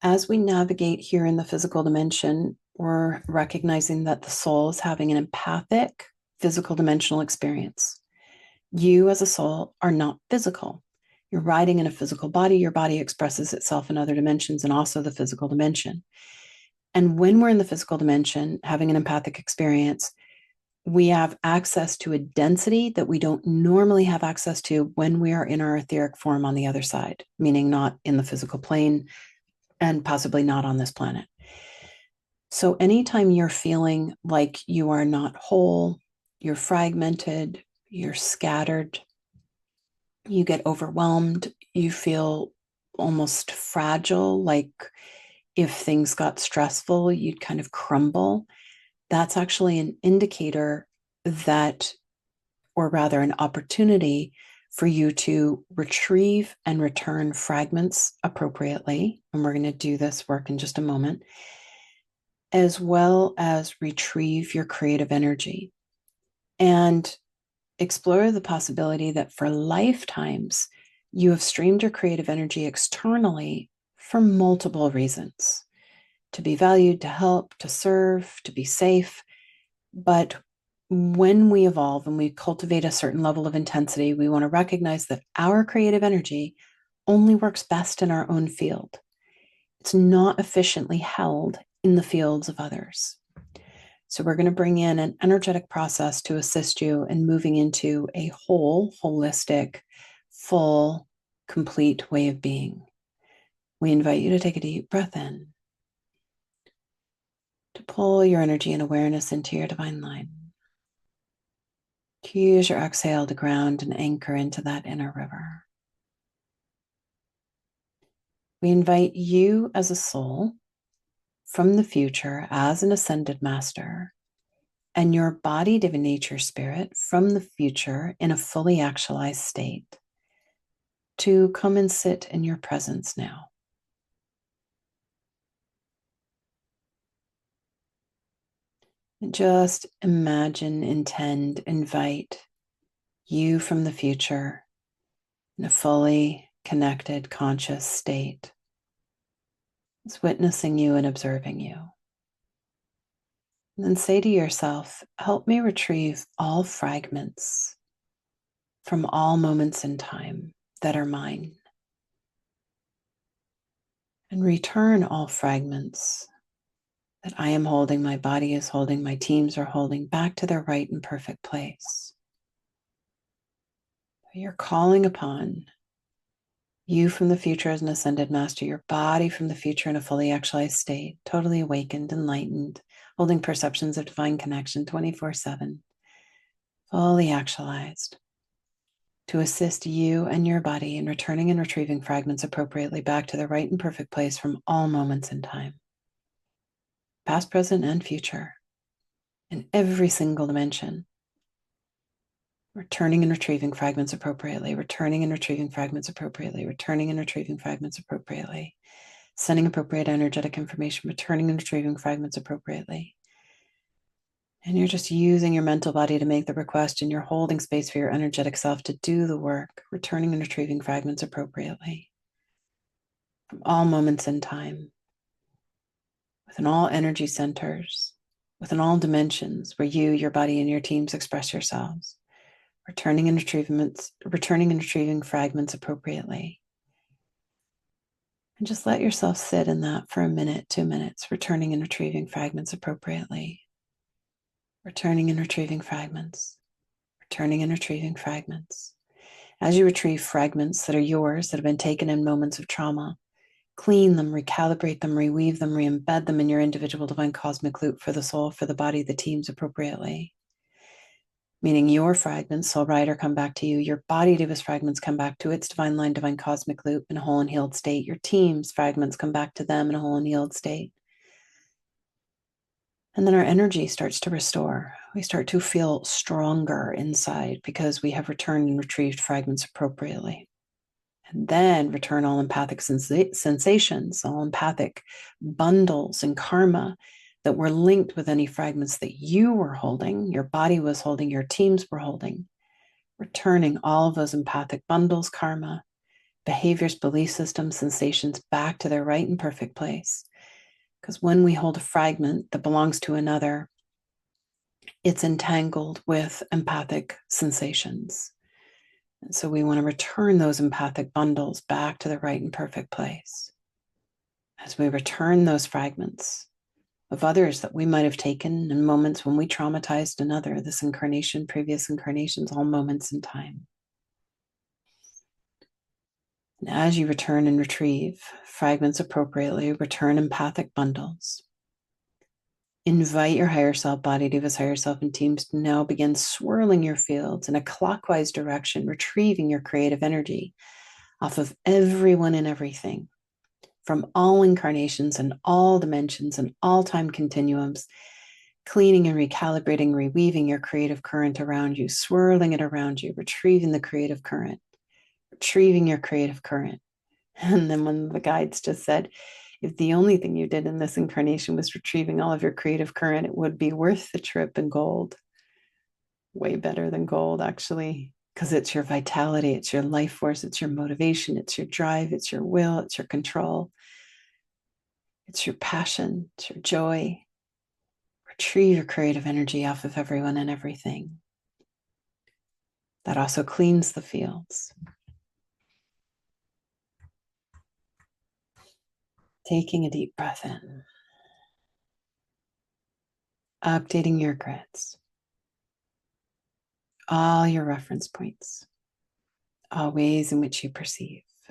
As we navigate here in the physical dimension, we're recognizing that the soul is having an empathic physical dimensional experience. You as a soul are not physical. You're riding in a physical body. Your body expresses itself in other dimensions and also the physical dimension. And when we're in the physical dimension, having an empathic experience, we have access to a density that we don't normally have access to when we are in our etheric form on the other side, meaning not in the physical plane and possibly not on this planet. So anytime you're feeling like you are not whole, you're fragmented, you're scattered, you get overwhelmed, you feel almost fragile, like if things got stressful, you'd kind of crumble. That's actually an indicator that, or rather, an opportunity for you to retrieve and return fragments appropriately. And we're going to do this work in just a moment, as well as retrieve your creative energy and explore the possibility that for lifetimes, you have streamed your creative energy externally for multiple reasons: to be valued, to help, to serve, to be safe. But when we evolve and we cultivate a certain level of intensity, we want to recognize that our creative energy only works best in our own field. It's not efficiently held in the fields of others. So we're going to bring in an energetic process to assist you in moving into a whole, holistic, full, complete way of being. We invite you to take a deep breath in, to pull your energy and awareness into your divine line. To use your exhale to ground and anchor into that inner river. We invite you as a soul from the future as an ascended master, and your body divine nature spirit from the future in a fully actualized state, to come and sit in your presence now. And just imagine, intend, invite you from the future in a fully connected, conscious state. It's witnessing you and observing you. And then say to yourself, help me retrieve all fragments from all moments in time that are mine, and return all fragments that I am holding, my body is holding, my teams are holding, back to their right and perfect place. You're calling upon you from the future as an ascended master, your body from the future in a fully actualized state, totally awakened, enlightened, holding perceptions of divine connection 24/7, fully actualized, to assist you and your body in returning and retrieving fragments appropriately back to the right and perfect place from all moments in time, past, present, and future, in every single dimension. Returning and retrieving fragments appropriately, returning and retrieving fragments appropriately, returning and retrieving fragments appropriately, sending appropriate energetic information, returning and retrieving fragments appropriately. And you're just using your mental body to make the request, and you're holding space for your energetic self to do the work, returning and retrieving fragments appropriately from all moments in time, within all energy centers, within all dimensions where you, your body, and your teams express yourselves. Returning and retrieving fragments appropriately. And just let yourself sit in that for a minute, 2 minutes, returning and retrieving fragments appropriately. Returning and retrieving fragments. Returning and retrieving fragments. As you retrieve fragments that are yours, that have been taken in moments of trauma, clean them, recalibrate them, reweave them, re-embed them in your individual divine cosmic loop for the soul, for the body, the teams appropriately. Meaning your fragments, soul rider, come back to you. Your body divas fragments come back to its divine line, divine cosmic loop in a whole and healed state. Your team's fragments come back to them in a whole and healed state. And then our energy starts to restore. We start to feel stronger inside because we have returned and retrieved fragments appropriately. And then return all empathic sensations, all empathic bundles and karma that were linked with any fragments that you were holding, your body was holding, your teams were holding, returning all of those empathic bundles, karma, behaviors, belief systems, sensations back to their right and perfect place. Because when we hold a fragment that belongs to another, it's entangled with empathic sensations. And so we want to return those empathic bundles back to the right and perfect place. As we return those fragments of others that we might have taken in moments when we traumatized another, this incarnation, previous incarnations, all moments in time. And as you return and retrieve fragments appropriately, return empathic bundles. Invite your higher self, body divas, higher self, and teams to now begin swirling your fields in a clockwise direction, retrieving your creative energy off of everyone and everything from all incarnations and all dimensions and all time continuums, cleaning and recalibrating, reweaving your creative current around you, swirling it around you, retrieving the creative current, retrieving your creative current. And then one of the guides just said, if the only thing you did in this incarnation was retrieving all of your creative current, it would be worth the trip in gold. Way better than gold, actually, because it's your vitality, it's your life force, it's your motivation, it's your drive, it's your will, it's your control, it's your passion, it's your joy. Retrieve your creative energy off of everyone and everything. That also cleans the fields. Taking a deep breath in. Updating your grids. All your reference points. All ways in which you perceive.